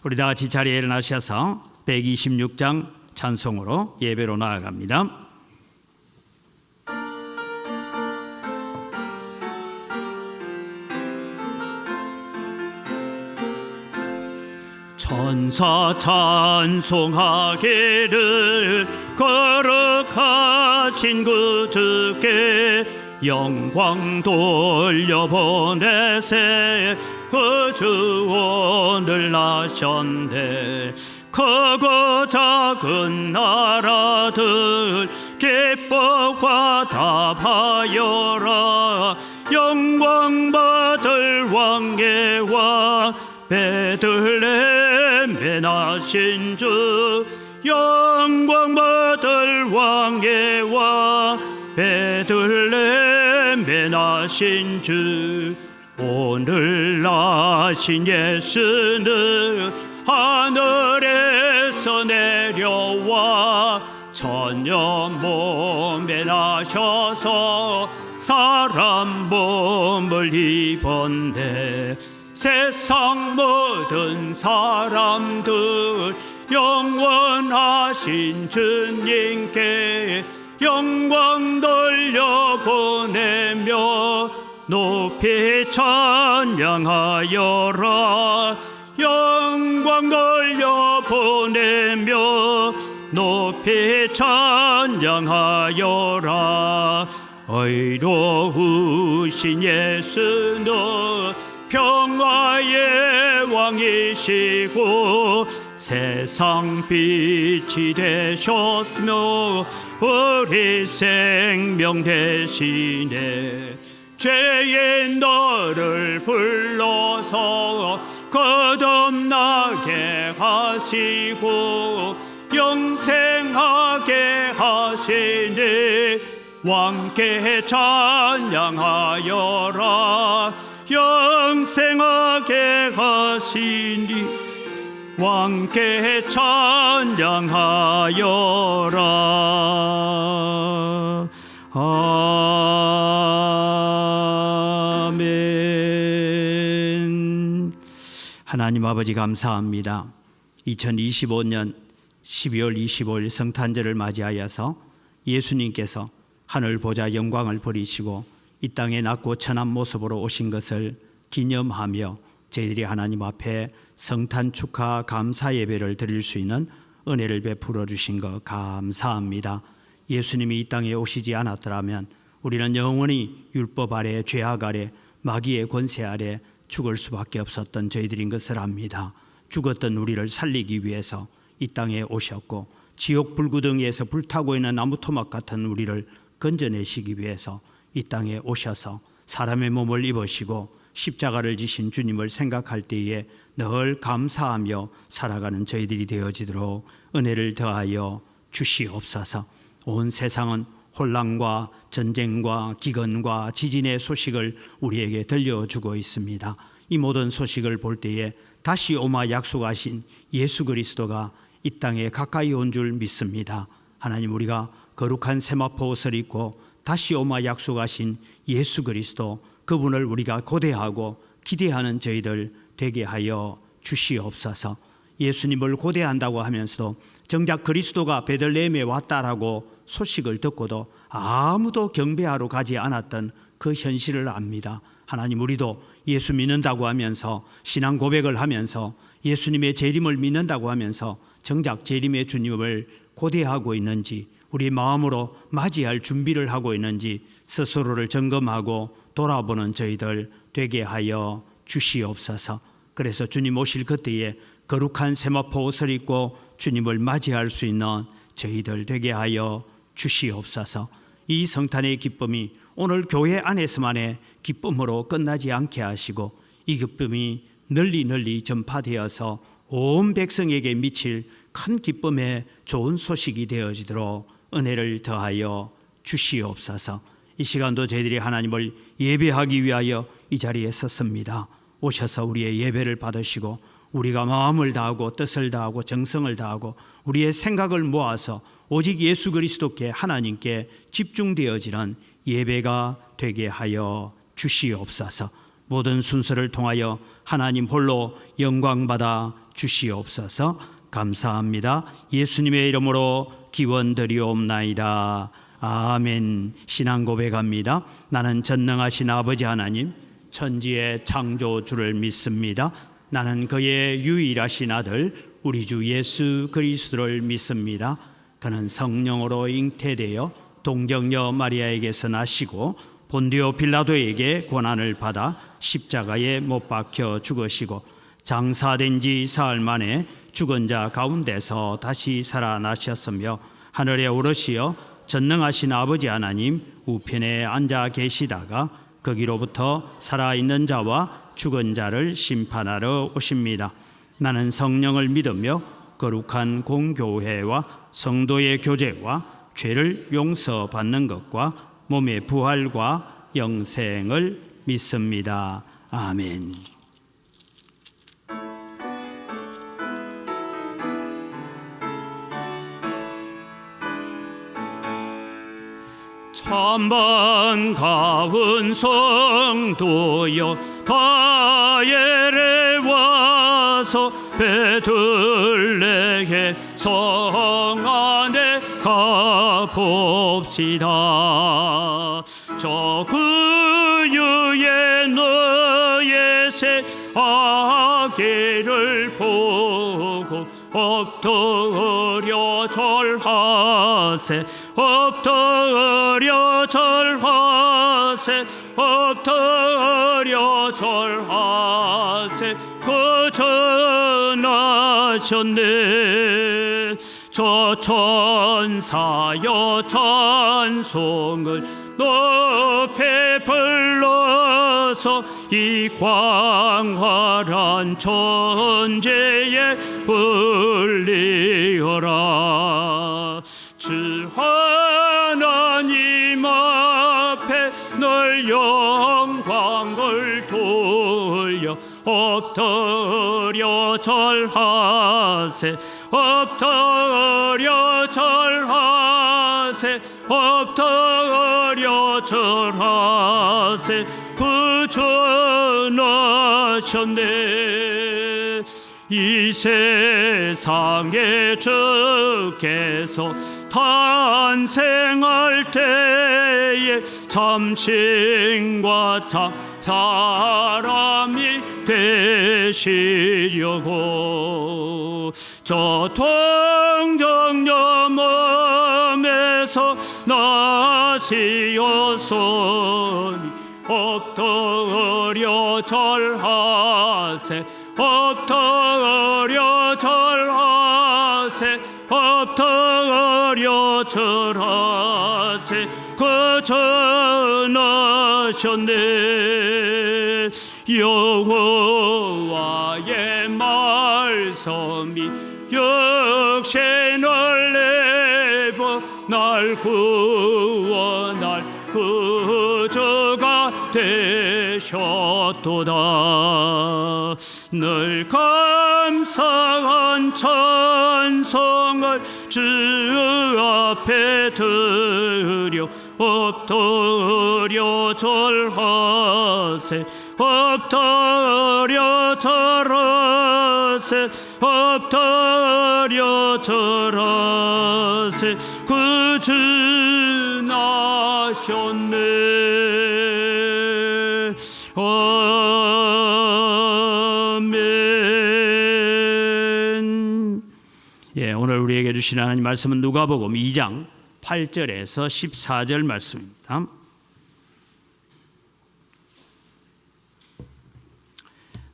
우리 다 같이 자리에 일어나셔서 126장 찬송으로 예배로 나아갑니다. 천사 찬송하기를 거룩하신 그 주께 영광 돌려보내세. 그 주 오늘 나셨네. 크고 작은 나라들 기뻐 화답하여라. 영광 받을 왕의 왕 베들레헴에 나신 주. 영광 받을 왕의 왕 베들레헴에 나신 주. 오늘 나신 예수는 하늘에서 내려와 천연 몸에 나셔서 사람 몸을 입었네. 세상 모든 사람들 영원하신 주님께 영광 돌려보내며 높이 찬양하여라. 영광 돌려보내며 높이 찬양하여라. 의로우신 예수는 평화의 왕이시고 세상 빛이 되셨으며 우리 생명 되시네. 죄인 너를 불러서 거듭나게 하시고 영생하게 하시니 왕께 찬양하여라. 영생하게 하시니 왕께 찬양하여라. 아멘. 하나님 아버지 감사합니다. 2025년 12월 25일 성탄절을 맞이하여서 예수님께서 하늘 보좌 영광을 버리시고 이 땅에 낮고 천한 모습으로 오신 것을 기념하며 저희들이 하나님 앞에 성탄 축하 감사 예배를 드릴 수 있는 은혜를 베풀어 주신 것 감사합니다. 예수님이 이 땅에 오시지 않았더라면 우리는 영원히 율법 아래, 죄악 아래, 마귀의 권세 아래 죽을 수밖에 없었던 저희들인 것을 압니다. 죽었던 우리를 살리기 위해서 이 땅에 오셨고 지옥 불구덩이에서 불타고 있는 나무 토막 같은 우리를 건져내시기 위해서 이 땅에 오셔서 사람의 몸을 입으시고 십자가를 지신 주님을 생각할 때에 늘 감사하며 살아가는 저희들이 되어지도록 은혜를 더하여 주시옵소서. 온 세상은 혼란과 전쟁과 기근과 지진의 소식을 우리에게 들려주고 있습니다. 이 모든 소식을 볼 때에 다시 오마 약속하신 예수 그리스도가 이 땅에 가까이 온 줄 믿습니다. 하나님, 우리가 거룩한 세마포 옷을 입고 다시 오마 약속하신 예수 그리스도, 그분을 우리가 고대하고 기대하는 저희들 되게 하여 주시옵소서. 예수님을 고대한다고 하면서도 정작 그리스도가 베들레헴에 왔다라고 소식을 듣고도 아무도 경배하러 가지 않았던 그 현실을 압니다. 하나님, 우리도 예수 믿는다고 하면서 신앙 고백을 하면서 예수님의 재림을 믿는다고 하면서 정작 재림의 주님을 고대하고 있는지, 우리 마음으로 맞이할 준비를 하고 있는지 스스로를 점검하고 돌아보는 저희들 되게 하여 주시옵소서. 그래서 주님 오실 그때에 거룩한 세마포 옷을 입고 주님을 맞이할 수 있는 저희들 되게 하여 주시옵소서. 이 성탄의 기쁨이 오늘 교회 안에서만의 기쁨으로 끝나지 않게 하시고 이 기쁨이 널리 전파되어서 온 백성에게 미칠 큰 기쁨의 좋은 소식이 되어지도록 은혜를 더하여 주시옵소서. 이 시간도 저희들이 하나님을 예배하기 위하여 이 자리에 섰습니다. 오셔서 우리의 예배를 받으시고 우리가 마음을 다하고 뜻을 다하고 정성을 다하고 우리의 생각을 모아서 오직 예수 그리스도께 하나님께 집중되어지는 예배가 되게 하여 주시옵소서. 모든 순서를 통하여 하나님 홀로 영광받아 주시옵소서. 감사합니다. 예수님의 이름으로 기원드리옵나이다. 아멘. 신앙 고백합니다. 나는 전능하신 아버지 하나님, 천지의 창조주를 믿습니다. 나는 그의 유일하신 아들 우리 주 예수 그리스도를 믿습니다. 그는 성령으로 잉태되어 동정녀 마리아에게서 나시고 본디오 빌라도에게 고난을 받아 십자가에 못 박혀 죽으시고 장사된 지 사흘 만에 죽은 자 가운데서 다시 살아나셨으며 하늘에 오르시어 전능하신 아버지 하나님 우편에 앉아 계시다가 거기로부터 살아있는 자와 죽은 자를 심판하러 오십니다. 나는 성령을 믿으며 거룩한 공교회와 성도의 교제와 죄를 용서받는 것과 몸의 부활과 영생을 믿습니다. 아멘. 천만 가운 성도여 가예에 와서 베들레헴 성 안에 가봅시다. 저 그유에 너의 새 아기를 보고 엎드려 절하세 엎드려 절하세 엎드려 절하세 그 전하셨네. 저 천사여 찬송을 높이 불러서 이 광활한 천지에 울리어라. 주 하나님 앞에 늘 영광을 돌려 엎드려 절하세 엎드려 절하세 엎드려 절하세 그 전하셨네. 이 세상에 주께서 탄생할 때에 참신과 참 사람이 되시려고 저 동정녀 몸에서 나시었으니 엎드려 절하세 엎드려 절하세 엎드려 절하세 그 전하셨네. 여호와의 말씀이 역신을 내고 날 구원할 구주가 되셨도다. 늘 감사한 찬송을 주 앞에 드려 엎드려 절하세 엎드려 절하세 엎드려 절하세 그 전하셨네. 아멘. 예, 오늘 우리에게 주신 하나님 말씀은 누가복음 2장 8절에서 14절 말씀입니다.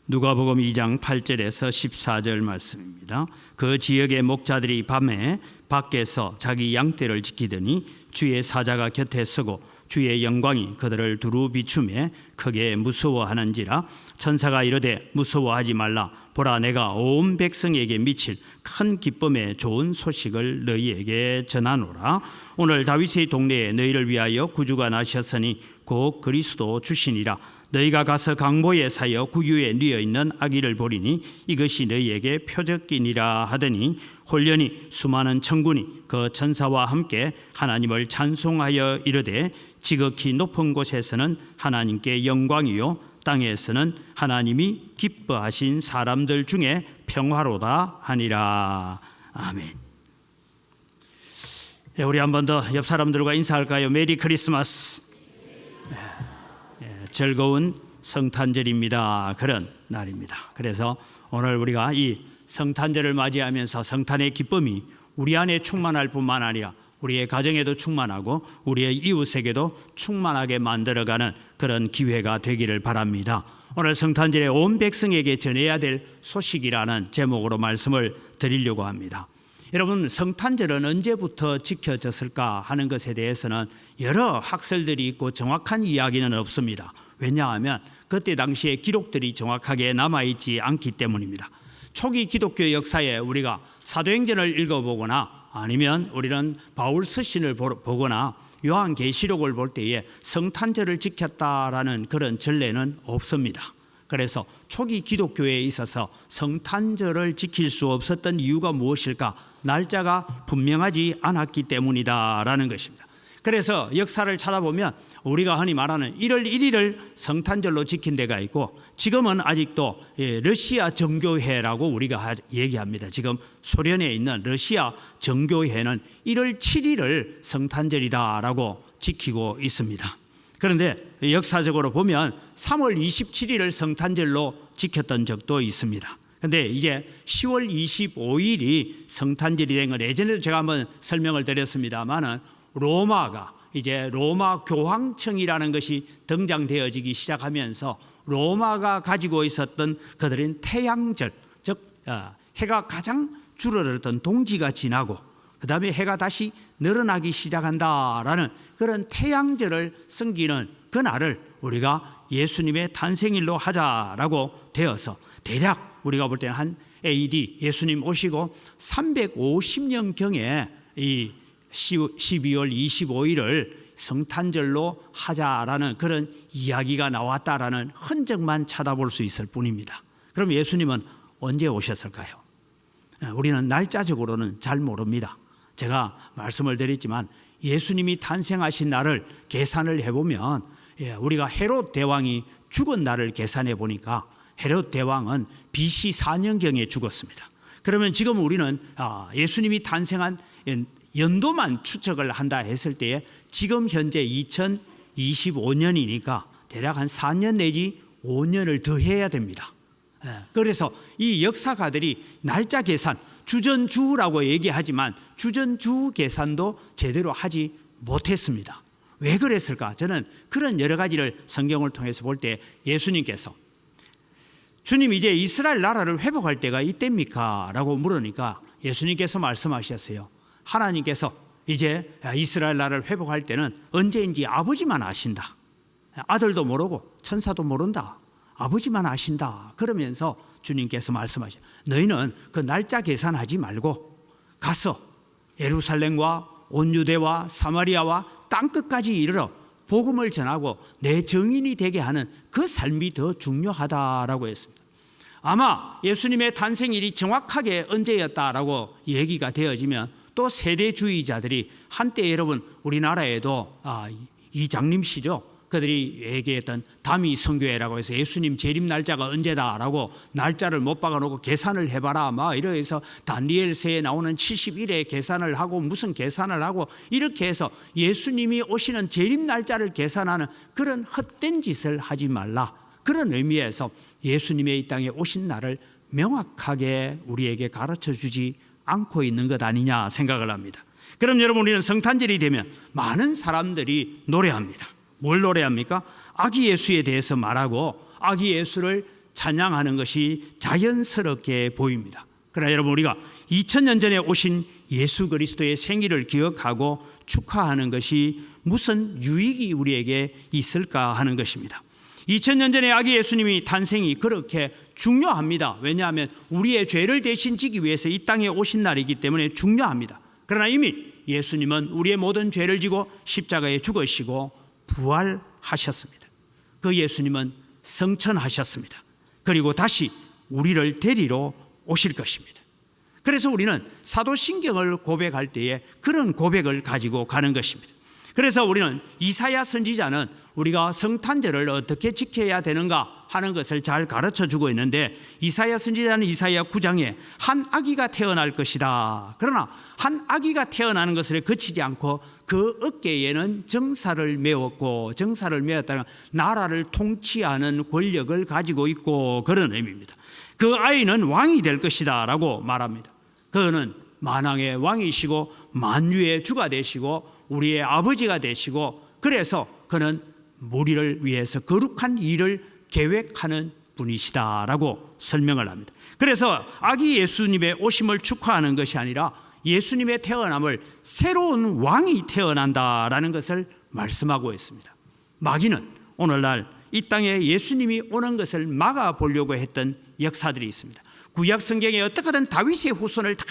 누가복음 2장 8절에서 14절 말씀입니다. 그 지역의 목자들이 밤에 밖에서 자기 양떼를 지키더니 주의 사자가 곁에 서고 주의 영광이 그들을 두루 비추매 크게 무서워하는지라. 천사가 이르되 무서워하지 말라. 보라, 내가 온 백성에게 미칠 큰 기쁨의 좋은 소식을 너희에게 전하노라. 오늘 다윗의 동네에 너희를 위하여 구주가 나셨으니 곧 그리스도 주시니라. 너희가 가서 강보에 사여 구유에 누워 있는 아기를 보리니 이것이 너희에게 표적이니라 하더니 홀련히 수많은 천군이 그 천사와 함께 하나님을 찬송하여 이르되 지극히 높은 곳에서는 하나님께 영광이요 땅에서는 하나님이 기뻐하신 사람들 중에 평화로다 하니라. 아멘. 우리 한 번 더 옆 사람들과 인사할까요? 메리 크리스마스. 즐거운 성탄절입니다. 그런 날입니다. 그래서 오늘 우리가 이 성탄절을 맞이하면서 성탄의 기쁨이 우리 안에 충만할 뿐만 아니라 우리의 가정에도 충만하고 우리의 이웃에게도 충만하게 만들어가는 그런 기회가 되기를 바랍니다. 오늘 성탄절에 온 백성에게 전해야 될 소식이라는 제목으로 말씀을 드리려고 합니다. 여러분, 성탄절은 언제부터 지켜졌을까 하는 것에 대해서는 여러 학설들이 있고 정확한 이야기는 없습니다. 왜냐하면 그때 당시에 기록들이 정확하게 남아있지 않기 때문입니다. 초기 기독교 역사에 우리가 사도행전을 읽어보거나 아니면 우리는 바울 서신을 보거나 요한계시록을 볼 때에 성탄절을 지켰다라는 그런 전례는 없습니다. 그래서 초기 기독교에 있어서 성탄절을 지킬 수 없었던 이유가 무엇일까? 날짜가 분명하지 않았기 때문이다라는 것입니다. 그래서 역사를 찾아보면 우리가 흔히 말하는 1월 1일을 성탄절로 지킨 데가 있고, 지금은 아직도 러시아 정교회라고 우리가 얘기합니다. 지금 소련에 있는 러시아 정교회는 1월 7일을 성탄절이다라고 지키고 있습니다. 그런데 역사적으로 보면 3월 27일을 성탄절로 지켰던 적도 있습니다. 그런데 이제 10월 25일이 성탄절이 된 건 예전에도 제가 한번 설명을 드렸습니다만은 로마가 이제 로마 교황청이라는 것이 등장되어지기 시작하면서 로마가 가지고 있었던 그들은 태양절, 즉 해가 가장 줄어들었던 동지가 지나고 그 다음에 해가 다시 늘어나기 시작한다라는 그런 태양절을 섬기는 그날을 우리가 예수님의 탄생일로 하자라고 되어서 대략 우리가 볼 때는 한 AD 예수님 오시고 350년경에 이 12월 25일을 성탄절로 하자라는 그런 이야기가 나왔다라는 흔적만 찾아볼 수 있을 뿐입니다. 그럼 예수님은 언제 오셨을까요? 우리는 날짜적으로는 잘 모릅니다. 제가 말씀을 드렸지만 예수님이 탄생하신 날을 계산을 해보면 우리가 헤롯 대왕이 죽은 날을 계산해 보니까 헤롯 대왕은 BC 4년경에 죽었습니다. 그러면 지금 우리는 예수님이 탄생한 연도만 추측을 한다 했을 때에 지금 현재 2025년이니까 대략 한 4년 내지 5년을 더 해야 됩니다. 그래서 이 역사가들이 날짜 계산, 주전주라고 얘기하지만 주전주 계산도 제대로 하지 못했습니다. 왜 그랬을까? 저는 그런 여러 가지를 성경을 통해서 볼 때 예수님께서 주님 이제 이스라엘 나라를 회복할 때가 이때입니까? 라고 물으니까 예수님께서 말씀하셨어요. 하나님께서 이제 이스라엘 나라를 회복할 때는 언제인지 아버지만 아신다. 아들도 모르고 천사도 모른다. 아버지만 아신다. 그러면서 주님께서 말씀하셔. 너희는 그 날짜 계산하지 말고 가서 예루살렘과 온 유대와 사마리아와 땅끝까지 이르러 복음을 전하고 내 증인이 되게 하는 그 삶이 더 중요하다라고 했습니다. 아마 예수님의 탄생일이 정확하게 언제였다라고 얘기가 되어지면 또 세대주의자들이 한때 여러분 우리나라에도 이장님씨죠. 그들이 얘기했던 다미 선교회라고 해서 예수님 재림 날짜가 언제다라고 날짜를 못 박아놓고 계산을 해봐라 막 이래서 다니엘서에 나오는 70일에 계산을 하고 무슨 계산을 하고 이렇게 해서 예수님이 오시는 재림 날짜를 계산하는 그런 헛된 짓을 하지 말라. 그런 의미에서 예수님의 이 땅에 오신 날을 명확하게 우리에게 가르쳐 주지 않고 있는 것 아니냐 생각을 합니다. 그럼 여러분 우리는 성탄절이 되면 많은 사람들이 노래합니다. 뭘 노래합니까? 아기 예수에 대해서 말하고 아기 예수를 찬양하는 것이 자연스럽게 보입니다. 그러나 여러분 우리가 2000년 전에 오신 예수 그리스도의 생일을 기억하고 축하하는 것이 무슨 유익이 우리에게 있을까 하는 것입니다. 2000년 전에 아기 예수님이 탄생이 그렇게 중요합니다. 왜냐하면 우리의 죄를 대신 지기 위해서 이 땅에 오신 날이기 때문에 중요합니다. 그러나 이미 예수님은 우리의 모든 죄를 지고 십자가에 죽으시고 부활하셨습니다. 그 예수님은 성천하셨습니다. 그리고 다시 우리를 데리러 오실 것입니다. 그래서 우리는 사도신경을 고백할 때에 그런 고백을 가지고 가는 것입니다. 그래서 우리는 이사야 선지자는 우리가 성탄절을 어떻게 지켜야 되는가 하는 것을 잘 가르쳐 주고 있는데, 이사야 선지자는 이사야 9장에 한 아기가 태어날 것이다. 그러나 한 아기가 태어나는 것을 그치지 않고 그 어깨에는 정사를 메웠고, 정사를 메웠다는 나라를 통치하는 권력을 가지고 있고, 그런 의미입니다. 그 아이는 왕이 될 것이다 라고 말합니다. 그는 만왕의 왕이시고 만유의 주가 되시고 우리의 아버지가 되시고, 그래서 그는 우리를 위해서 거룩한 일을 계획하는 분이시다라고 설명을 합니다. 그래서 아기 예수님의 오심을 축하하는 것이 아니라 예수님의 태어남을 새로운 왕이 태어난다라는 것을 말씀하고 있습니다. 마귀는 오늘날 이 땅에 예수님이 오는 것을 막아보려고 했던 역사들이 있습니다. 구약 성경에 어떻게든 다윗의 후손을 다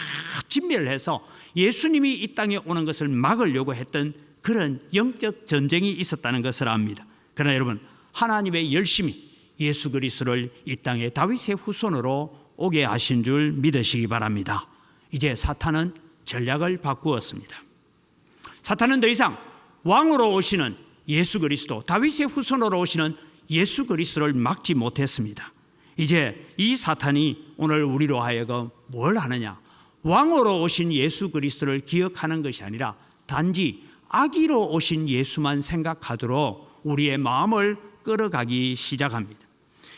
진멸해서 예수님이 이 땅에 오는 것을 막으려고 했던 그런 영적 전쟁이 있었다는 것을 압니다. 그러나 여러분, 하나님의 열심히 예수 그리스도를 이 땅에 다윗의 후손으로 오게 하신 줄 믿으시기 바랍니다. 이제 사탄은 전략을 바꾸었습니다. 사탄은 더 이상 왕으로 오시는 예수 그리스도, 다윗의 후손으로 오시는 예수 그리스도를 막지 못했습니다. 이제 이 사탄이 오늘 우리로 하여금 뭘 하느냐? 왕으로 오신 예수 그리스도를 기억하는 것이 아니라 단지 아기로 오신 예수만 생각하도록 우리의 마음을 끌어가기 시작합니다.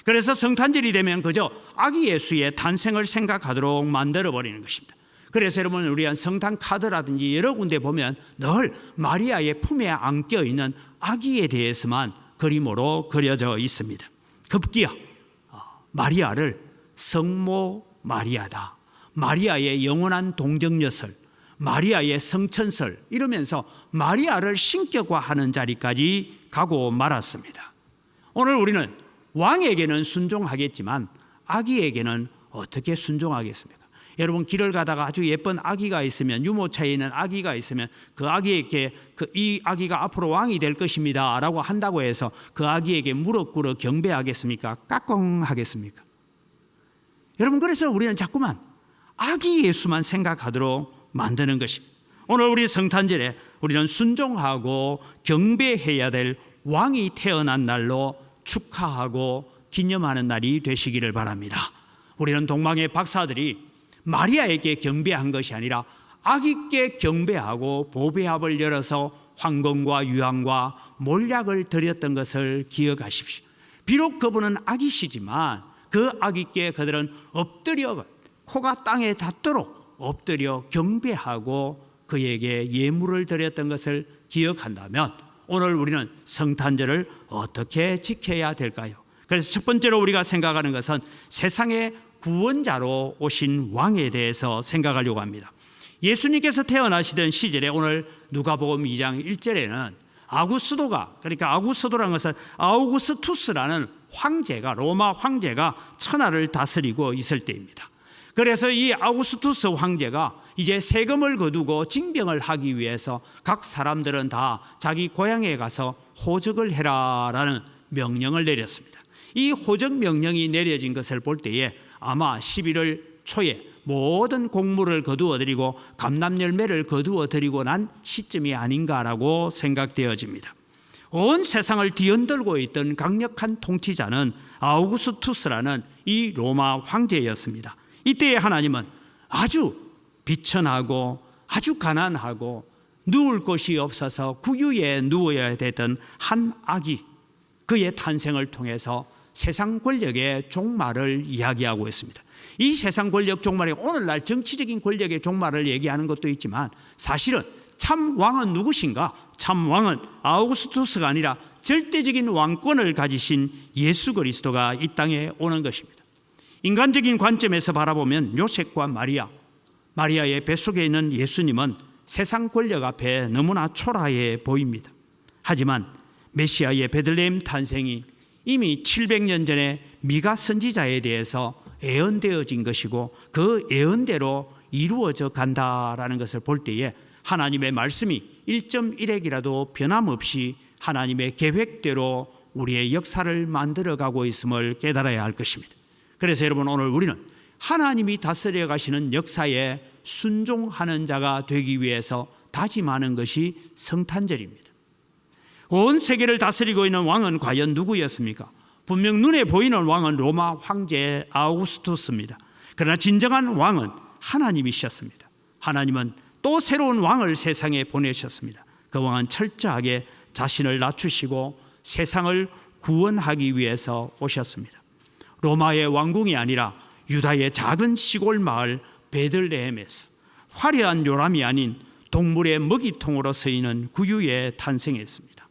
그래서 성탄절이 되면 그저 아기 예수의 탄생을 생각하도록 만들어버리는 것입니다. 그래서 여러분, 우리 성탄 카드라든지 여러 군데 보면 늘 마리아의 품에 안겨 있는 아기에 대해서만 그림으로 그려져 있습니다. 급기야 마리아를 성모 마리아다, 마리아의 영원한 동정녀설, 마리아의 성천설 이러면서 마리아를 신격화하는 자리까지 가고 말았습니다. 오늘 우리는 왕에게는 순종하겠지만 아기에게는 어떻게 순종하겠습니까? 여러분, 길을 가다가 아주 예쁜 아기가 있으면, 유모차에 있는 아기가 있으면 그 아기에게 이 아기가 앞으로 왕이 될 것입니다 라고 한다고 해서 그 아기에게 무릎 꿇어 경배하겠습니까? 까꿍하겠습니까? 여러분, 그래서 우리는 자꾸만 아기 예수만 생각하도록 만드는 것입니다. 오늘 우리 성탄절에 우리는 순종하고 경배해야 될 왕이 태어난 날로 축하하고 기념하는 날이 되시기를 바랍니다. 우리는 동방의 박사들이 마리아에게 경배한 것이 아니라 아기께 경배하고 보배합을 열어서 황금과 유황과 몰약을 드렸던 것을 기억하십시오. 비록 그분은 아기시지만 그 아기께 그들은 엎드려 코가 땅에 닿도록 엎드려 경배하고 그에게 예물을 드렸던 것을 기억한다면 오늘 우리는 성탄절을 어떻게 지켜야 될까요? 그래서 첫 번째로 우리가 생각하는 것은 세상의 구원자로 오신 왕에 대해서 생각하려고 합니다. 예수님께서 태어나시던 시절에 오늘 누가복음 2장 1절에는 아구스도가, 그러니까 아구스도라는 것은 아우구스투스라는 황제가, 로마 황제가 천하를 다스리고 있을 때입니다. 그래서 이 아우구스투스 황제가 이제 세금을 거두고 징병을 하기 위해서 각 사람들은 다 자기 고향에 가서 호적을 해라라는 명령을 내렸습니다. 이 호적 명령이 내려진 것을 볼 때에 아마 11월 초에 모든 곡물을 거두어 드리고 감람열매를 거두어 드리고 난 시점이 아닌가라고 생각되어집니다. 온 세상을 뒤흔들고 있던 강력한 통치자는 아우구스투스라는 이 로마 황제였습니다. 이때에 하나님은 아주 비천하고 아주 가난하고 누울 곳이 없어서 구유에 누워야 되던 한 아기, 그의 탄생을 통해서 세상 권력의 종말을 이야기하고 있습니다. 이 세상 권력 종말이 오늘날 정치적인 권력의 종말을 얘기하는 것도 있지만 사실은 참 왕은 누구신가? 참 왕은 아우구스투스가 아니라 절대적인 왕권을 가지신 예수 그리스도가 이 땅에 오는 것입니다. 인간적인 관점에서 바라보면 요셉과 마리아의 뱃속에 있는 예수님은 세상 권력 앞에 너무나 초라해 보입니다. 하지만 메시아의 베들레헴 탄생이 이미 700년 전에 미가 선지자에 대해서 예언되어진 것이고 그 예언대로 이루어져 간다라는 것을 볼 때에 하나님의 말씀이 1.1핵이라도 변함없이 하나님의 계획대로 우리의 역사를 만들어가고 있음을 깨달아야 할 것입니다. 그래서 여러분, 오늘 우리는 하나님이 다스려 가시는 역사에 순종하는 자가 되기 위해서 다짐하는 것이 성탄절입니다. 온 세계를 다스리고 있는 왕은 과연 누구였습니까? 분명 눈에 보이는 왕은 로마 황제 아우구스투스입니다. 그러나 진정한 왕은 하나님이셨습니다. 하나님은 또 새로운 왕을 세상에 보내셨습니다. 그 왕은 철저하게 자신을 낮추시고 세상을 구원하기 위해서 오셨습니다. 로마의 왕궁이 아니라 유다의 작은 시골 마을 베들레헴에서 화려한 요람이 아닌 동물의 먹이통으로 쓰이는 구유에 탄생했습니다.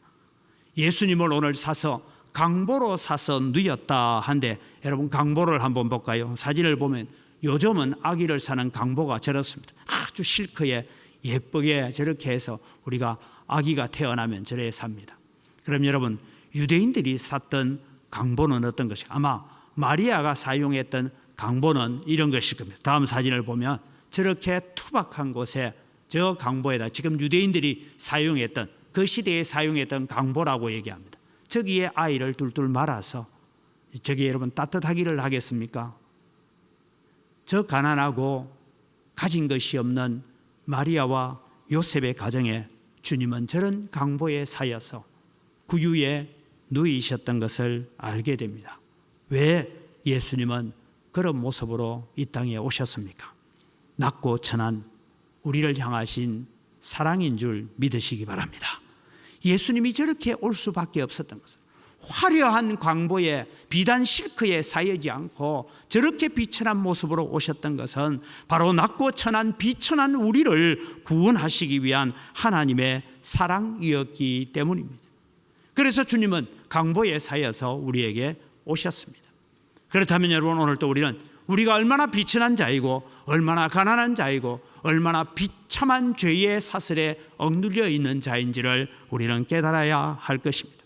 예수님을 오늘 사서 강보로 사서 누였다 한데, 여러분 강보를 한번 볼까요? 사진을 보면 요즘은 아기를 사는 강보가 저렇습니다. 아주 실크에 예쁘게 저렇게 해서 우리가 아기가 태어나면 저래 삽니다. 그럼 여러분, 유대인들이 샀던 강보는 어떤 것이? 아마 마리아가 사용했던 강보는 이런 것일 겁니다. 다음 사진을 보면 저렇게 투박한 곳에 저 강보에다 지금 유대인들이 사용했던, 그 시대에 사용했던 강보라고 얘기합니다. 저기에 아이를 둘둘 말아서 저기 여러분 따뜻하기를 하겠습니까? 저 가난하고 가진 것이 없는 마리아와 요셉의 가정에 주님은 저런 강보에 사여서 구유에 누이셨던 것을 알게 됩니다. 왜 예수님은 그런 모습으로 이 땅에 오셨습니까? 낮고 천한 우리를 향하신 사랑인 줄 믿으시기 바랍니다. 예수님이 저렇게 올 수밖에 없었던 것은 화려한 광보에 비단 실크에 쌓이지 않고 저렇게 비천한 모습으로 오셨던 것은 바로 낮고 천한 비천한 우리를 구원하시기 위한 하나님의 사랑이었기 때문입니다. 그래서 주님은 강보에 쌓여서 우리에게 오셨습니다. 그렇다면 여러분, 오늘 또 우리는 우리가 얼마나 비천한 자이고 얼마나 가난한 자이고 얼마나 비참한 죄의 사슬에 억눌려 있는 자인지를 우리는 깨달아야 할 것입니다.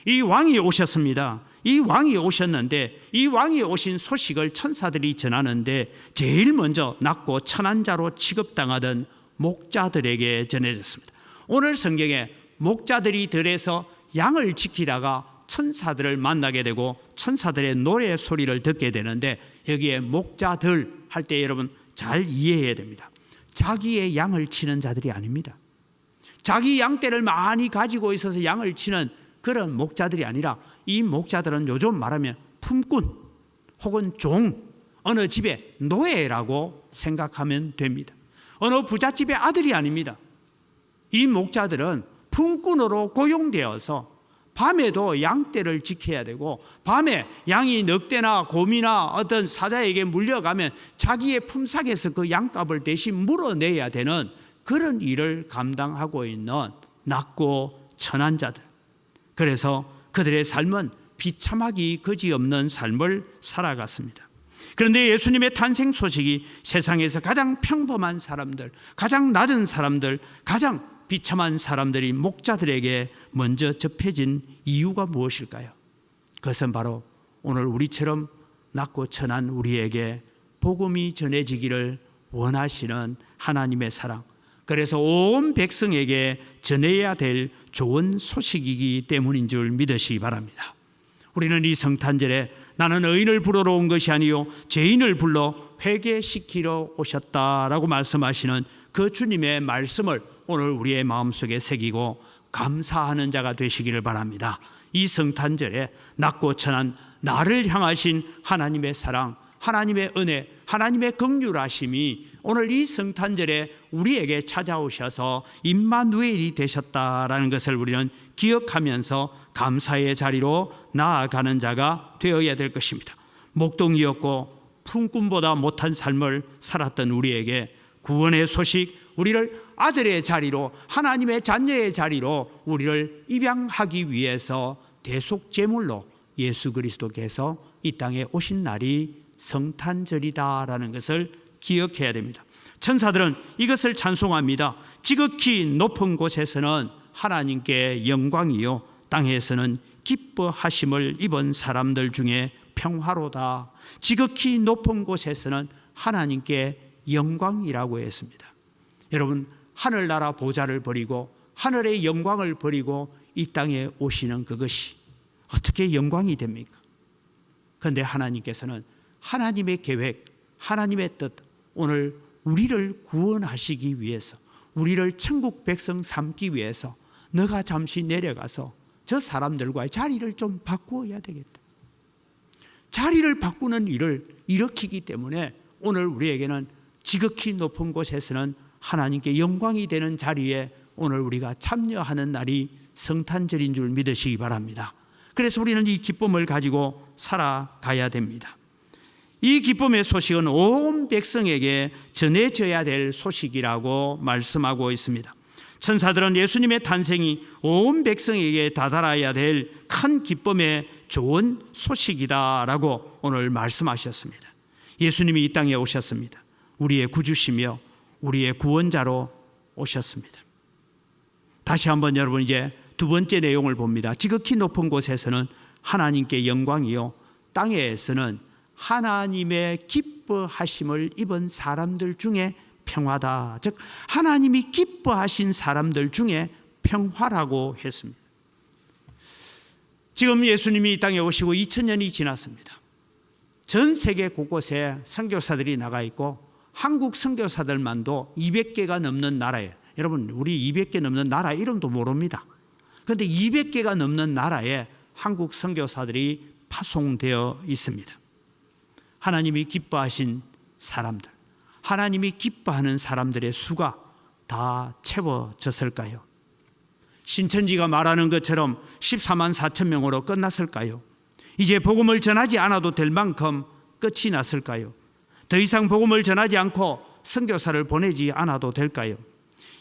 이 왕이 오셨습니다. 이 왕이 오셨는데 이 왕이 오신 소식을 천사들이 전하는데 제일 먼저 낮고 천한 자로 취급당하던 목자들에게 전해졌습니다. 오늘 성경에 목자들이 들에서 양을 지키다가 천사들을 만나게 되고 천사들의 노래 소리를 듣게 되는데, 여기에 목자들 할 때 여러분 잘 이해해야 됩니다. 자기의 양을 치는 자들이 아닙니다. 자기 양떼를 많이 가지고 있어서 양을 치는 그런 목자들이 아니라, 이 목자들은 요즘 말하면 품꾼 혹은 종, 어느 집의 노예라고 생각하면 됩니다. 어느 부잣집의 아들이 아닙니다. 이 목자들은 품꾼으로 고용되어서 밤에도 양떼를 지켜야 되고, 밤에 양이 늑대나 곰이나 어떤 사자에게 물려가면 자기의 품삯에서 그 양값을 대신 물어내야 되는 그런 일을 감당하고 있는 낮고 천한 자들. 그래서 그들의 삶은 비참하기 그지없는 삶을 살아갔습니다. 그런데 예수님의 탄생 소식이 세상에서 가장 평범한 사람들, 가장 낮은 사람들, 가장 비참한 사람들이 목자들에게 먼저 접해진 이유가 무엇일까요? 그것은 바로 오늘 우리처럼 낮고 천한 우리에게 복음이 전해지기를 원하시는 하나님의 사랑, 그래서 온 백성에게 전해야 될 좋은 소식이기 때문인 줄 믿으시기 바랍니다. 우리는 이 성탄절에 나는 의인을 부르러 온 것이 아니요 죄인을 불러 회개시키러 오셨다라고 말씀하시는 그 주님의 말씀을 오늘 우리의 마음속에 새기고 감사하는 자가 되시기를 바랍니다. 이 성탄절에 낮고 천한 나를 향하신 하나님의 사랑, 하나님의 은혜, 하나님의 긍휼하심이 오늘 이 성탄절에 우리에게 찾아오셔서 임마누엘이 되셨다라는 것을 우리는 기억하면서 감사의 자리로 나아가는 자가 되어야 될 것입니다. 목동이었고 품꾼보다 못한 삶을 살았던 우리에게 구원의 소식, 우리를 아들의 자리로, 하나님의 자녀의 자리로 우리를 입양하기 위해서 대속제물로 예수 그리스도께서 이 땅에 오신 날이 성탄절이다라는 것을 기억해야 됩니다. 천사들은 이것을 찬송합니다. 지극히 높은 곳에서는 하나님께 영광이요 땅에서는 기뻐하심을 입은 사람들 중에 평화로다. 지극히 높은 곳에서는 하나님께 영광이라고 했습니다. 여러분, 하늘나라 보좌를 버리고 하늘의 영광을 버리고 이 땅에 오시는 그것이 어떻게 영광이 됩니까? 그런데 하나님께서는 하나님의 계획, 하나님의 뜻, 오늘 우리를 구원하시기 위해서, 우리를 천국 백성 삼기 위해서 너가 잠시 내려가서 저 사람들과의 자리를 좀 바꾸어야 되겠다. 자리를 바꾸는 일을 일으키기 때문에 오늘 우리에게는 지극히 높은 곳에서는 하나님께 영광이 되는 자리에 오늘 우리가 참여하는 날이 성탄절인 줄 믿으시기 바랍니다. 그래서 우리는 이 기쁨을 가지고 살아가야 됩니다. 이 기쁨의 소식은 온 백성에게 전해져야 될 소식이라고 말씀하고 있습니다. 천사들은 예수님의 탄생이 온 백성에게 다다라야 될 큰 기쁨의 좋은 소식이다라고 오늘 말씀하셨습니다. 예수님이 이 땅에 오셨습니다. 우리의 구주시며 우리의 구원자로 오셨습니다. 다시 한번 여러분 이제 두 번째 내용을 봅니다. 지극히 높은 곳에서는 하나님께 영광이요, 땅에서는 하나님의 기뻐하심을 입은 사람들 중에 평화다. 즉 하나님이 기뻐하신 사람들 중에 평화라고 했습니다. 지금 예수님이 이 땅에 오시고 2000년이 지났습니다. 전 세계 곳곳에 선교사들이 나가 있고 한국 선교사들만도 200개가 넘는 나라에, 여러분 우리 200개 넘는 나라 이름도 모릅니다. 그런데 200개가 넘는 나라에 한국 선교사들이 파송되어 있습니다. 하나님이 기뻐하신 사람들, 하나님이 기뻐하는 사람들의 수가 다 채워졌을까요? 신천지가 말하는 것처럼 14만 4천 명으로 끝났을까요? 이제 복음을 전하지 않아도 될 만큼 끝이 났을까요? 더 이상 복음을 전하지 않고 선교사를 보내지 않아도 될까요?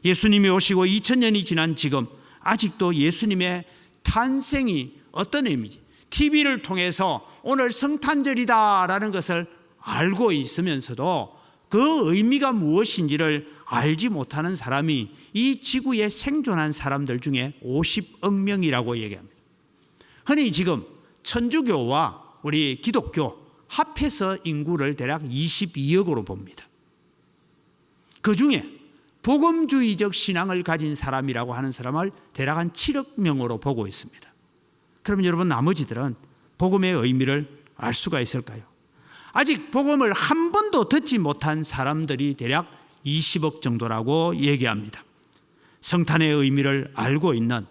예수님이 오시고 2000년이 지난 지금 아직도 예수님의 탄생이 어떤 의미지? TV를 통해서 오늘 성탄절이다라는 것을 알고 있으면서도 그 의미가 무엇인지를 알지 못하는 사람이 이 지구에 생존한 사람들 중에 50억 명이라고 얘기합니다. 흔히 지금 천주교와 우리 기독교 합해서 인구를 대략 22억으로 봅니다. 그 중에 복음주의적 신앙을 가진 사람이라고 하는 사람을 대략 한 7억 명으로 보고 있습니다. 그럼 여러분 나머지들은 복음의 의미를 알 수가 있을까요? 아직 복음을 한 번도 듣지 못한 사람들이 대략 20억 정도라고 얘기합니다. 성탄의 의미를 알고 있는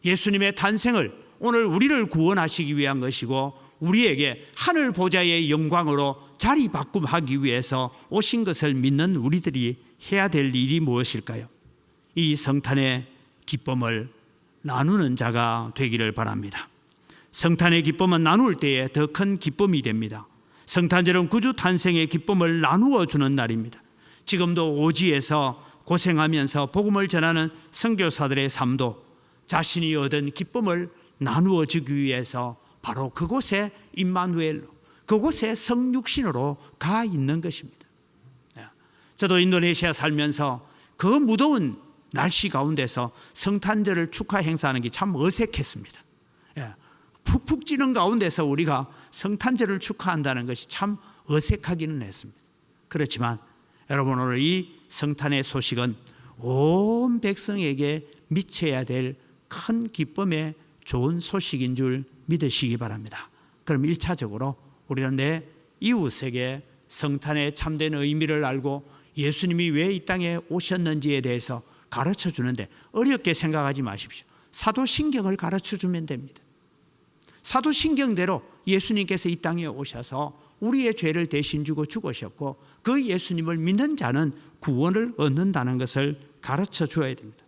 예수님의 탄생을 오늘 우리를 구원하시기 위한 것이고 우리에게 하늘 보좌의 영광으로 자리 바꿈하기 위해서 오신 것을 믿는 우리들이 해야 될 일이 무엇일까요? 이 성탄의 기쁨을 나누는 자가 되기를 바랍니다. 성탄의 기쁨은 나눌 때에 더 큰 기쁨이 됩니다. 성탄절은 구주 탄생의 기쁨을 나누어 주는 날입니다. 지금도 오지에서 고생하면서 복음을 전하는 선교사들의 삶도 자신이 얻은 기쁨을 나누어 주기 위해서 바로 그곳에 임마누엘로, 그곳에 성육신으로 가 있는 것입니다. 저도 인도네시아 살면서 그 무더운 날씨 가운데서 성탄절을 축하 행사하는 게 참 어색했습니다. 푹푹 찌는 가운데서 우리가 성탄절을 축하한다는 것이 참 어색하기는 했습니다. 그렇지만 여러분 오늘 이 성탄의 소식은 온 백성에게 미쳐야 될 큰 기쁨의 좋은 소식인 줄 믿으시기 바랍니다. 그럼 1차적으로 우리는 내 이웃에게 성탄의 참된 의미를 알고 예수님이 왜 이 땅에 오셨는지에 대해서 가르쳐 주는데 어렵게 생각하지 마십시오. 사도신경을 가르쳐 주면 됩니다. 사도신경대로 예수님께서 이 땅에 오셔서 우리의 죄를 대신 주고 죽으셨고 그 예수님을 믿는 자는 구원을 얻는다는 것을 가르쳐 주어야 됩니다.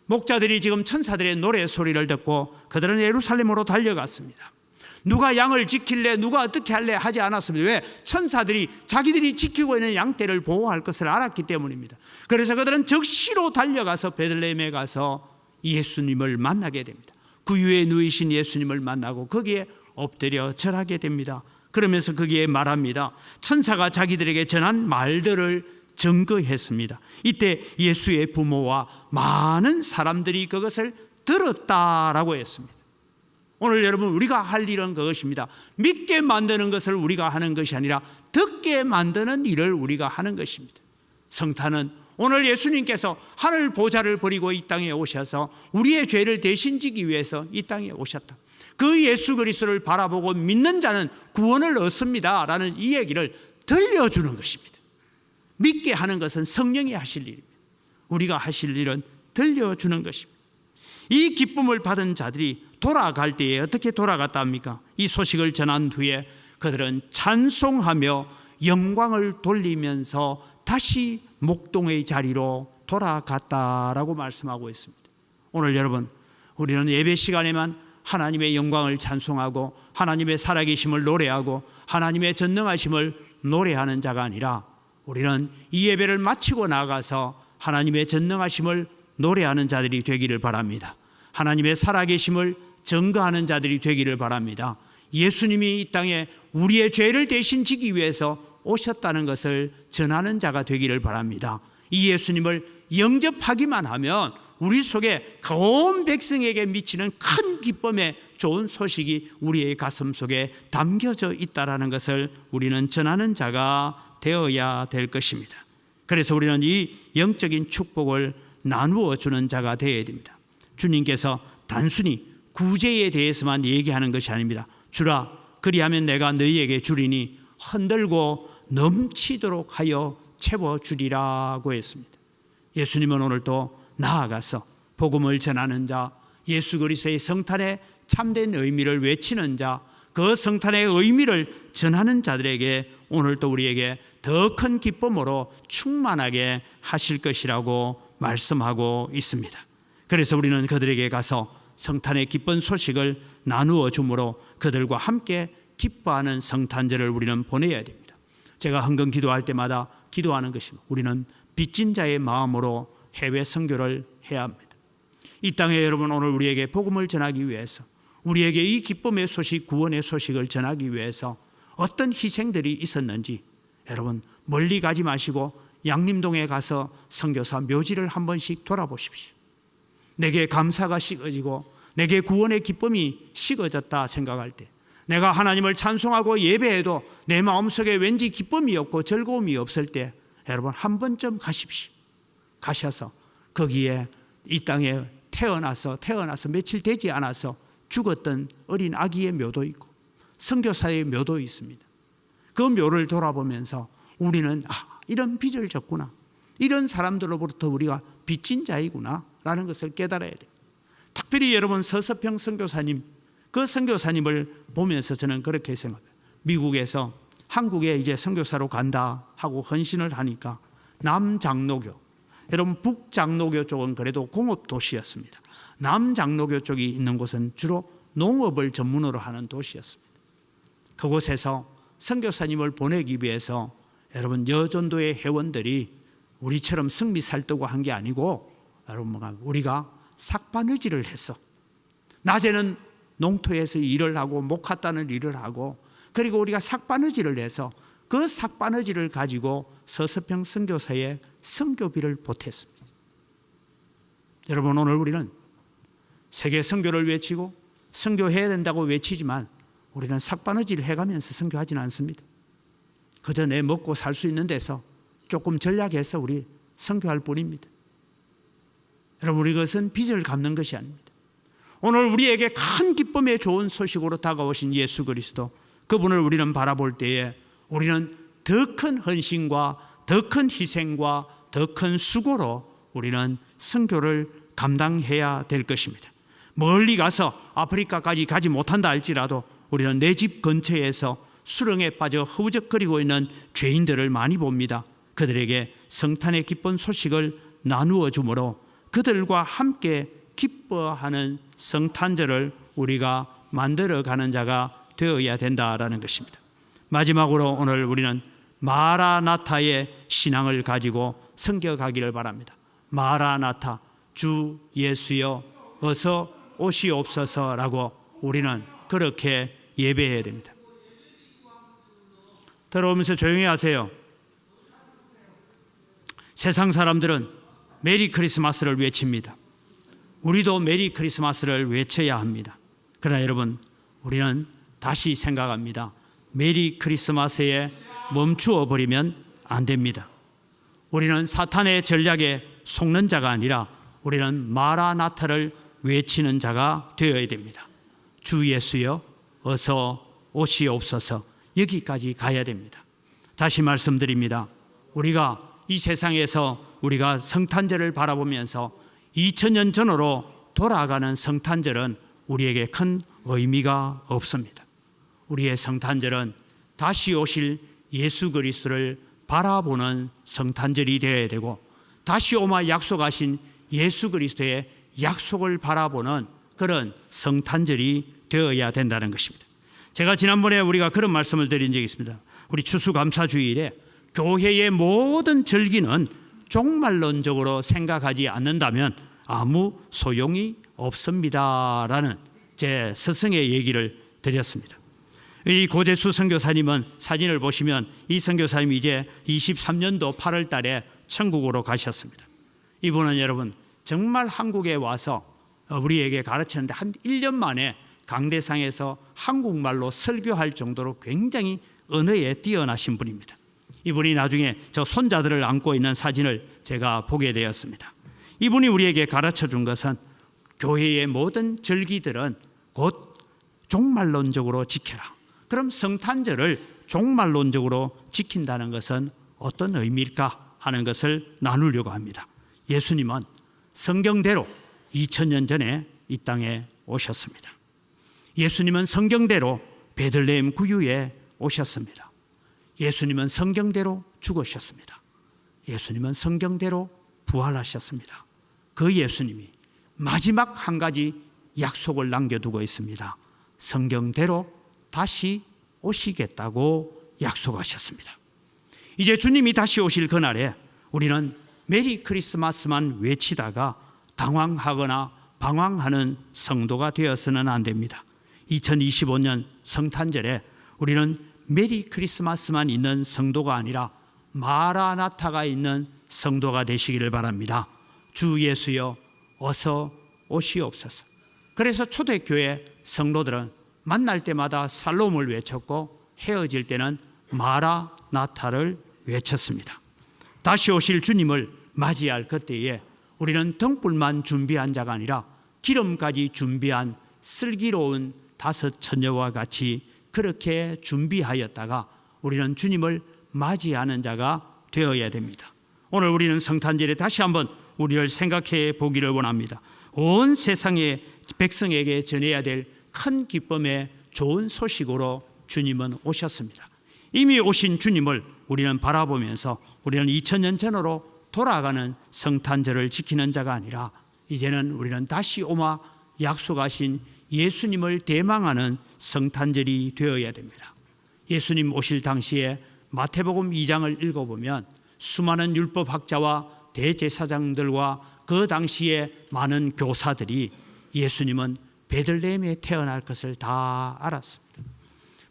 목자들이 지금 천사들의 노래 소리를 듣고 그들은 예루살렘으로 달려갔습니다. 누가 양을 지킬래, 누가 어떻게 할래 하지 않았습니다. 왜? 천사들이 자기들이 지키고 있는 양떼를 보호할 것을 알았기 때문입니다. 그래서 그들은 즉시로 달려가서 베들레헴에 가서 예수님을 만나게 됩니다. 구유에 누이신 예수님을 만나고 거기에 엎드려 절하게 됩니다. 그러면서 거기에 말합니다. 천사가 자기들에게 전한 말들을 증거했습니다. 이때 예수의 부모와 많은 사람들이 그것을 들었다라고 했습니다. 오늘 여러분 우리가 할 일은 그것입니다. 믿게 만드는 것을 우리가 하는 것이 아니라 듣게 만드는 일을 우리가 하는 것입니다. 성탄은 오늘 예수님께서 하늘 보좌를 버리고 이 땅에 오셔서 우리의 죄를 대신 지기 위해서 이 땅에 오셨다. 그 예수 그리스도를 바라보고 믿는 자는 구원을 얻습니다 라는 이 얘기를 들려주는 것입니다. 믿게 하는 것은 성령이 하실 일입니다. 우리가 하실 일은 들려주는 것입니다. 이 기쁨을 받은 자들이 돌아갈 때에 어떻게 돌아갔다 합니까? 이 소식을 전한 후에 그들은 찬송하며 영광을 돌리면서 다시 목동의 자리로 돌아갔다라고 말씀하고 있습니다. 오늘 여러분, 우리는 예배 시간에만 하나님의 영광을 찬송하고 하나님의 살아계심을 노래하고 하나님의 전능하심을 노래하는 자가 아니라 우리는 이 예배를 마치고 나가서 하나님의 전능하심을 노래하는 자들이 되기를 바랍니다. 하나님의 살아계심을 증거하는 자들이 되기를 바랍니다. 예수님이 이 땅에 우리의 죄를 대신 지기 위해서 오셨다는 것을 전하는 자가 되기를 바랍니다. 이 예수님을 영접하기만 하면 우리 속에 온 백성에게 미치는 큰 기쁨의 좋은 소식이 우리의 가슴 속에 담겨져 있다는 것을 우리는 전하는 자가 되어야 될 것입니다. 그래서 우리는 이 영적인 축복을 나누어 주는 자가 되어야 됩니다. 주님께서 단순히 구제에 대해서만 얘기하는 것이 아닙니다. 주라, 그리하면 내가 너희에게 주리니 흔들고 넘치도록 하여 채워주리라고 했습니다. 예수님은 오늘도 나아가서 복음을 전하는 자, 예수 그리스도의 성탄의 참된 의미를 외치는 자, 그 성탄의 의미를 전하는 자들에게 오늘도 우리에게 더 큰 기쁨으로 충만하게 하실 것이라고 말씀하고 있습니다. 그래서 우리는 그들에게 가서 성탄의 기쁜 소식을 나누어 주므로 그들과 함께 기뻐하는 성탄절을 우리는 보내야 됩니다. 제가 헌금 기도할 때마다 기도하는 것입니다. 우리는 빚진 자의 마음으로 해외 선교를 해야 합니다. 이 땅에 여러분, 오늘 우리에게 복음을 전하기 위해서, 우리에게 이 기쁨의 소식, 구원의 소식을 전하기 위해서 어떤 희생들이 있었는지 여러분 멀리 가지 마시고 양림동에 가서 선교사 묘지를 한 번씩 돌아보십시오. 내게 감사가 식어지고 내게 구원의 기쁨이 식어졌다 생각할 때, 내가 하나님을 찬송하고 예배해도 내 마음속에 왠지 기쁨이 없고 즐거움이 없을 때 여러분 한 번쯤 가십시오. 가셔서 거기에 이 땅에 태어나서 며칠 되지 않아서 죽었던 어린 아기의 묘도 있고 선교사의 묘도 있습니다. 그 묘를 돌아보면서 우리는 이런 빚을 졌구나, 이런 사람들로부터 우리가 빚진 자이구나 라는 것을 깨달아야 돼요. 특별히 여러분 서서평 선교사님, 그 선교사님을 보면서 저는 그렇게 생각해요. 미국에서 한국에 이제 선교사로 간다 하고 헌신을 하니까 남장로교, 여러분 북장로교 쪽은 그래도 공업 도시였습니다. 남장로교 쪽이 있는 곳은 주로 농업을 전문으로 하는 도시였습니다. 그곳에서 선교사님을 보내기 위해서 여러분 여전도의 회원들이 우리처럼 승리 살뜨고 한 게 아니고 여러분 우리가 삭바느질을 했어. 낮에는 농토에서 일을 하고 목화 따는 일을 하고, 그리고 우리가 삭바느질을 해서 그 삭바느질을 가지고 서서평 선교사에 선교비를 보탰습니다. 여러분 오늘 우리는 세계 선교를 외치고 선교해야 된다고 외치지만 우리는 삭바느질을 해가면서 선교하지는 않습니다. 그저 내 먹고 살 수 있는 데서 조금 전략해서 우리 선교할 뿐입니다. 여러분 우리 것은 빚을 갚는 것이 아닙니다. 오늘 우리에게 큰 기쁨의 좋은 소식으로 다가오신 예수 그리스도, 그분을 우리는 바라볼 때에 우리는 더 큰 헌신과 더 큰 희생과 더 큰 수고로 우리는 선교를 감당해야 될 것입니다. 멀리 가서 아프리카까지 가지 못한다 할지라도 우리는 내 집 근처에서 수렁에 빠져 허우적거리고 있는 죄인들을 많이 봅니다. 그들에게 성탄의 기쁜 소식을 나누어 주므로 그들과 함께 기뻐하는 성탄절을 우리가 만들어가는 자가 되어야 된다라는 것입니다. 마지막으로 오늘 우리는 마라나타의 신앙을 가지고 섬겨가기를 바랍니다. 마라나타, 주 예수여 어서 오시옵소서라고 우리는 그렇게 예배해야 됩니다. 들어오면서 조용히 하세요. 세상 사람들은 메리 크리스마스를 외칩니다. 우리도 메리 크리스마스를 외쳐야 합니다. 그러나 여러분 우리는 다시 생각합니다. 메리 크리스마스에 멈추어 버리면 안 됩니다. 우리는 사탄의 전략에 속는 자가 아니라 우리는 마라나타를 외치는 자가 되어야 됩니다. 주 예수여 어서 오시옵소서, 여기까지 가야 됩니다. 다시 말씀드립니다. 우리가 이 세상에서 우리가 성탄절을 바라보면서 2000년 전으로 돌아가는 성탄절은 우리에게 큰 의미가 없습니다. 우리의 성탄절은 다시 오실 예수 그리스도를 바라보는 성탄절이 되어야 되고, 다시 오마 약속하신 예수 그리스도의 약속을 바라보는 그런 성탄절이 되어야 된다는 것입니다. 제가 지난번에 우리가 그런 말씀을 드린 적이 있습니다. 우리 추수감사주일에 교회의 모든 절기는 종말론적으로 생각하지 않는다면 아무 소용이 없습니다라는 제 스승의 얘기를 드렸습니다. 이 고재수 선교사님은 사진을 보시면 이 선교사님이 이제 23년도 8월 달에 천국으로 가셨습니다. 이분은 여러분 정말 한국에 와서 우리에게 가르치는데 한 1년 만에 강대상에서 한국말로 설교할 정도로 굉장히 언어에 뛰어나신 분입니다. 이분이 나중에 저 손자들을 안고 있는 사진을 제가 보게 되었습니다. 이분이 우리에게 가르쳐 준 것은 교회의 모든 절기들은 곧 종말론적으로 지켜라. 그럼 성탄절을 종말론적으로 지킨다는 것은 어떤 의미일까 하는 것을 나누려고 합니다. 예수님은 성경대로 2000년 전에 이 땅에 오셨습니다. 예수님은 성경대로 베들레헴 구유에 오셨습니다. 예수님은 성경대로 죽으셨습니다. 예수님은 성경대로 부활하셨습니다. 그 예수님이 마지막 한 가지 약속을 남겨두고 있습니다. 성경대로 다시 오시겠다고 약속하셨습니다. 이제 주님이 다시 오실 그날에 우리는 메리 크리스마스만 외치다가 당황하거나 방황하는 성도가 되어서는 안 됩니다. 2025년 성탄절에 우리는 메리 크리스마스만 있는 성도가 아니라 마라나타가 있는 성도가 되시기를 바랍니다. 주 예수여 어서 오시옵소서. 그래서 초대교회 성도들은 만날 때마다 살롬을 외쳤고 헤어질 때는 마라나타를 외쳤습니다. 다시 오실 주님을 맞이할 그때에 우리는 등불만 준비한 자가 아니라 기름까지 준비한 슬기로운 5 처녀와 같이 그렇게 준비하였다가 우리는 주님을 맞이하는 자가 되어야 됩니다. 오늘 우리는 성탄절에 다시 한번 우리를 생각해 보기를 원합니다. 온 세상의 백성에게 전해야 될 큰 기쁨의 좋은 소식으로 주님은 오셨습니다. 이미 오신 주님을 우리는 바라보면서 우리는 2000년 전으로 돌아가는 성탄절을 지키는 자가 아니라 이제는 우리는 다시 오마 약속하신 예수님을 대망하는 성탄절이 되어야 됩니다. 예수님 오실 당시에 마태복음 2장을 읽어보면 수많은 율법학자와 대제사장들과 그 당시에 많은 교사들이 예수님은 베들레헴에 태어날 것을 다 알았습니다.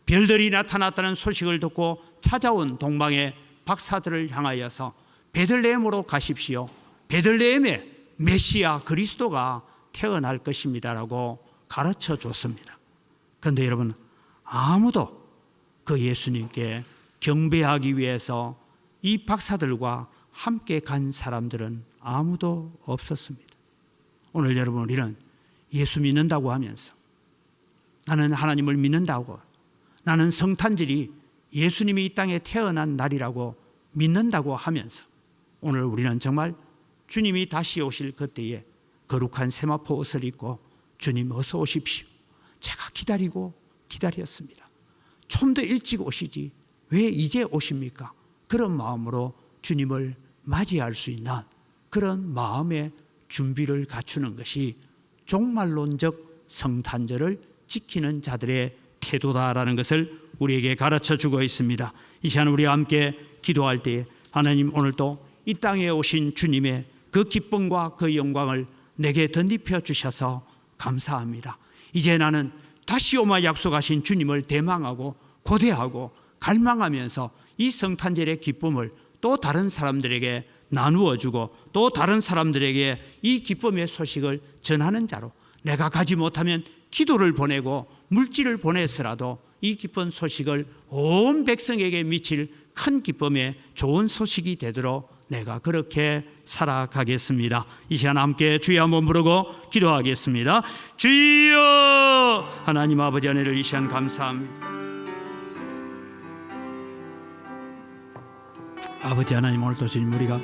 별들이 나타났다는 소식을 듣고 찾아온 동방의 박사들을 향하여서 베들레헴으로 가십시오. 베들레헴에 메시아 그리스도가 태어날 것입니다라고 가르쳐 줬습니다. 그런데 여러분 아무도 그 예수님께 경배하기 위해서 이 박사들과 함께 간 사람들은 아무도 없었습니다. 오늘 여러분 우리는 예수 믿는다고 하면서 나는 하나님을 믿는다고, 나는 성탄절이 예수님이 이 땅에 태어난 날이라고 믿는다고 하면서 오늘 우리는 정말 주님이 다시 오실 그때에 거룩한 세마포 옷을 입고 주님 어서 오십시오. 제가 기다렸습니다. 좀 더 일찍 오시지 왜 이제 오십니까? 그런 마음으로 주님을 맞이할 수 있는 그런 마음의 준비를 갖추는 것이 종말론적 성탄절을 지키는 자들의 태도다라는 것을 우리에게 가르쳐 주고 있습니다. 이 시간 우리와 함께 기도할 때에 하나님 오늘도 이 땅에 오신 주님의 그 기쁨과 그 영광을 내게 덧입혀 주셔서 감사합니다. 이제 나는 다시 오마 약속하신 주님을 대망하고 고대하고 갈망하면서 이 성탄절의 기쁨을 또 다른 사람들에게 나누어주고 또 다른 사람들에게 이 기쁨의 소식을 전하는 자로, 내가 가지 못하면 기도를 보내고 물질을 보내서라도 이 기쁜 소식을 온 백성에게 미칠 큰 기쁨의 좋은 소식이 되도록 내가 그렇게 살아가겠습니다. 이 시간 함께 주여 한번 부르고 기도하겠습니다. 주여, 하나님 아버지 은혜를 이 시간 감사합니다. 아버지 하나님 오늘도 주님 우리가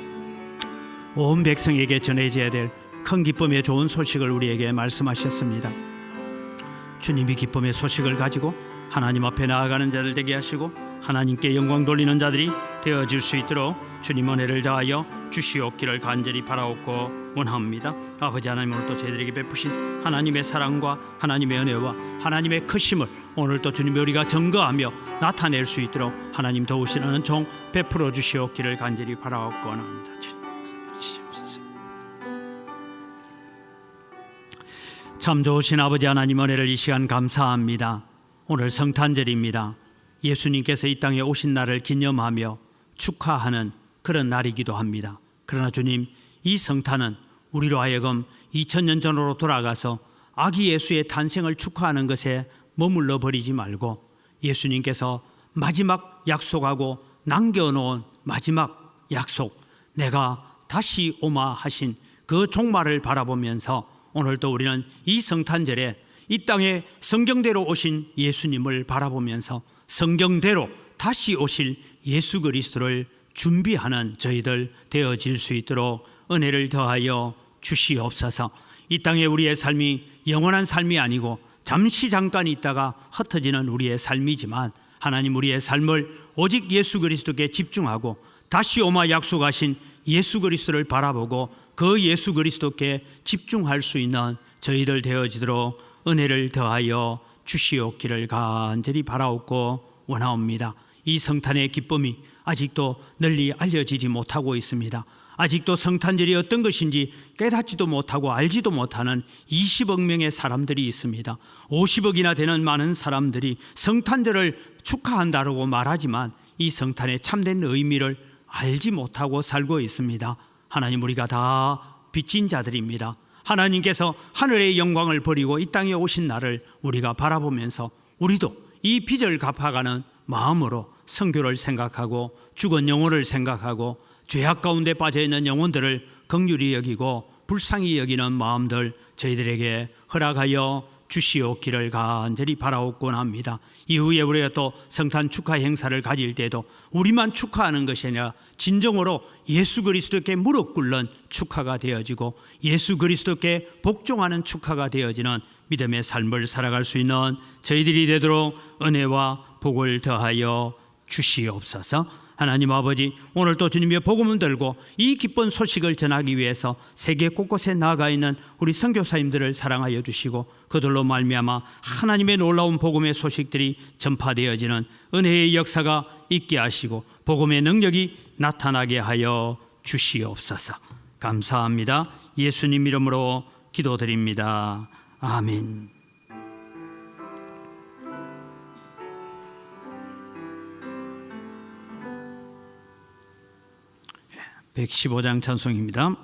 온 백성에게 전해져야 될 큰 기쁨의 좋은 소식을 우리에게 말씀하셨습니다. 주님이 기쁨의 소식을 가지고 하나님 앞에 나아가는 자들 되게 하시고 하나님께 영광 돌리는 자들이 되어질 수 있도록 주님 은혜를 다하여 주시옵기를 간절히 바라옵고 원합니다. 아버지 하나님, 오늘도 저희들에게 베푸신 하나님의 사랑과 하나님의 은혜와 하나님의 크심을 오늘도 주님의 우리가 증거하며 나타낼 수 있도록 하나님 도우시는 은총 베풀어 주시옵기를 간절히 바라옵고 원합니다. 참 좋으신 아버지 하나님, 은혜를 이 시간 감사합니다. 오늘 성탄절입니다. 예수님께서 이 땅에 오신 날을 기념하며 축하하는 그런 날이기도 합니다. 그러나 주님, 이 성탄은 우리로 하여금 2000년 전으로 돌아가서 아기 예수의 탄생을 축하하는 것에 머물러 버리지 말고 예수님께서 마지막 약속하고 남겨놓은 마지막 약속, 내가 다시 오마 하신 그 종말을 바라보면서 오늘도 우리는 이 성탄절에 이 땅에 성경대로 오신 예수님을 바라보면서 성경대로 다시 오실 예수 그리스도를 준비하는 저희들 되어질 수 있도록 은혜를 더하여 주시옵소서. 이 땅에 우리의 삶이 영원한 삶이 아니고 잠시 잠깐 있다가 흩어지는 우리의 삶이지만 하나님, 우리의 삶을 오직 예수 그리스도께 집중하고 다시 오마 약속하신 예수 그리스도를 바라보고 그 예수 그리스도께 집중할 수 있는 저희들 되어지도록 은혜를 더하여 주시옵기를 간절히 바라옵고 원하옵니다. 이 성탄의 기쁨이 아직도 널리 알려지지 못하고 있습니다. 아직도 성탄절이 어떤 것인지 깨닫지도 못하고 알지도 못하는 20억 명의 사람들이 있습니다. 50억이나 되는 많은 사람들이 성탄절을 축하한다고 말하지만 이 성탄의 참된 의미를 알지 못하고 살고 있습니다. 하나님, 우리가 다 빚진 자들입니다. 하나님께서 하늘의 영광을 버리고 이 땅에 오신 날을 우리가 바라보면서 우리도 이 빚을 갚아가는 마음으로 선교를 생각하고 죽은 영혼을 생각하고 죄악 가운데 빠져있는 영혼들을 긍휼히 여기고 불쌍히 여기는 마음들 저희들에게 허락하여 주시옵기를 간절히 바라옵곤 합니다. 이후에 우리가 또 성탄 축하 행사를 가질 때도 우리만 축하하는 것이 아니라 진정으로 예수 그리스도께 무릎 꿇는 축하가 되어지고 예수 그리스도께 복종하는 축하가 되어지는 믿음의 삶을 살아갈 수 있는 저희들이 되도록 은혜와 복을 더하여 주시옵소서. 하나님 아버지, 오늘 또 주님의 복음을 들고 이 기쁜 소식을 전하기 위해서 세계 곳곳에 나가 있는 우리 선교사님들을 사랑하여 주시고 그들로 말미암아 하나님의 놀라운 복음의 소식들이 전파되어지는 은혜의 역사가 있게 하시고 복음의 능력이 나타나게 하여 주시옵소서. 감사합니다. 예수님 이름으로 기도드립니다. 아멘. 115장 찬송입니다.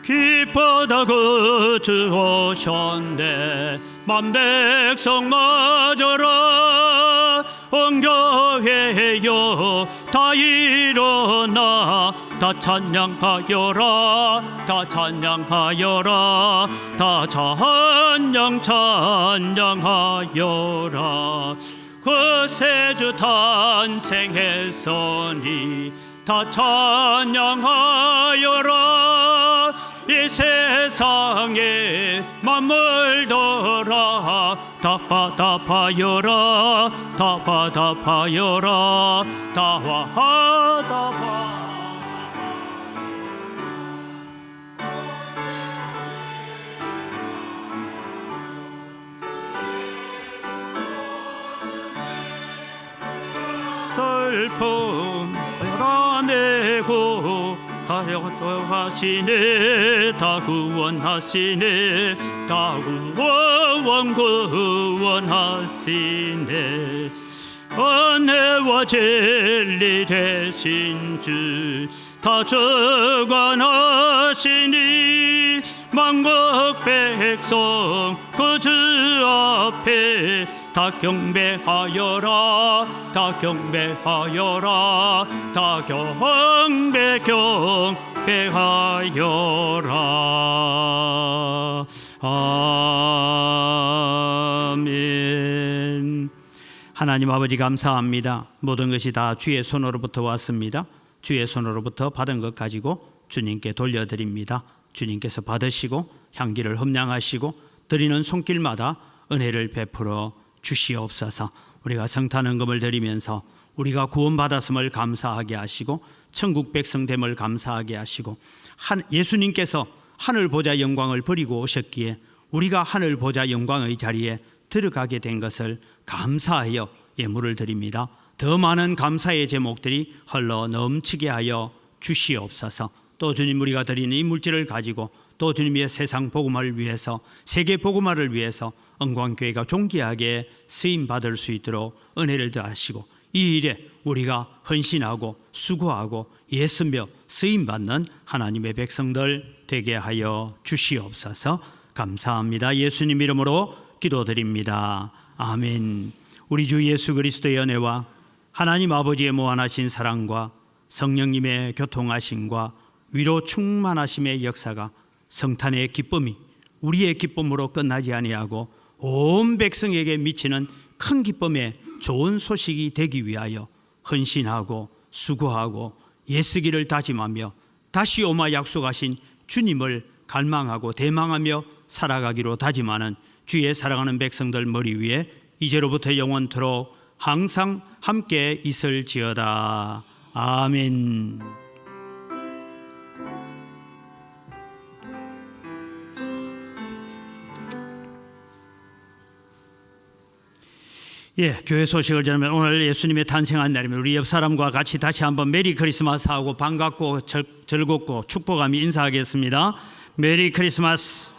기뻐다 그 주 오셨네, 만 백성 맞아라. 온 교회여 다 일어나 다 찬양하여라, 다 찬양하여라, 다 찬양하여라. 그 새주 탄생했으니 다 찬양하여라. 이 세상에 만물더라 다 받아파여라, 다 받아파여라, 다 받아파. 슬픔 열어내고 다 구원하시네, 다 구원하시네, 다 구원하시네. 은혜와 진리 되신 주 다 주관하시니 만국 백성 그 주 앞에 다 경배하여라, 다 경배하여라, 다 경배하여라. 아멘. 하나님 아버지 감사합니다. 모든 것이 다 주의 손으로부터 왔습니다. 주의 손으로부터 받은 것 가지고 주님께 돌려드립니다. 주님께서 받으시고 향기를 흠량하시고 드리는 손길마다 은혜를 베풀어 주시옵소서. 우리가 성탄헌금을 드리면서 우리가 구원받았음을 감사하게 하시고 천국 백성됨을 감사하게 하시고 예수님께서 하늘 보좌 영광을 버리고 오셨기에 우리가 하늘 보좌 영광의 자리에 들어가게 된 것을 감사하여 예물을 드립니다. 더 많은 감사의 제목들이 흘러 넘치게 하여 주시옵소서. 또 주님, 우리가 드리는 이 물질을 가지고 또 주님의 세상 복음화를 위해서, 세계 복음화를 위해서 은광교회가 존귀하게 쓰임받을 수 있도록 은혜를 더하시고 이 일에 우리가 헌신하고 수고하고 애쓰며 쓰임받는 하나님의 백성들 되게 하여 주시옵소서. 감사합니다. 예수님 이름으로 기도드립니다. 아멘. 우리 주 예수 그리스도의 은혜와 하나님 아버지의 무한하신 사랑과 성령님의 교통하심과 위로 충만하심의 역사가 성탄의 기쁨이 우리의 기쁨으로 끝나지 아니하고 온 백성에게 미치는 큰 기쁨의 좋은 소식이 되기 위하여 헌신하고 수고하고 애쓰기를 다짐하며 다시 오마 약속하신 주님을 갈망하고 대망하며 살아가기로 다짐하는 주의 사랑하는 백성들 머리 위에 이제로부터 영원토록 항상 함께 있을지어다. 아멘. 교회 소식을 전하면 오늘 예수님의 탄생한 날이면 우리 옆 사람과 같이 다시 한번 메리 크리스마스 하고 반갑고 즐겁고 축복하며 인사하겠습니다. 메리 크리스마스.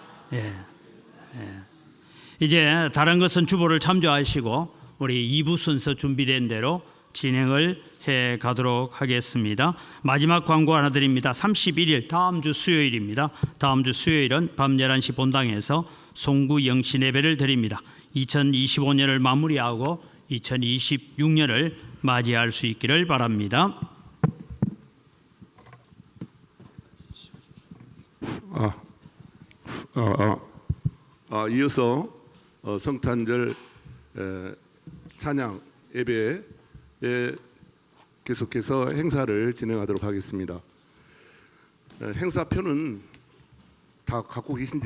이제 다른 것은 주보를 참조하시고 우리 2부 순서 준비된 대로 진행을 해 가도록 하겠습니다. 마지막 광고 하나 드립니다. 31일 다음 주 수요일입니다. 다음 주 수요일은 밤 11시 본당에서 송구 영신 예배를 드립니다. 2025년을 마무리하고 2026년을 맞이할 수 있기를 바랍니다. 이어서 성탄절 찬양 예배에 계속해서 행사를 진행하도록 하겠습니다. 행사표는 다 갖고 계신지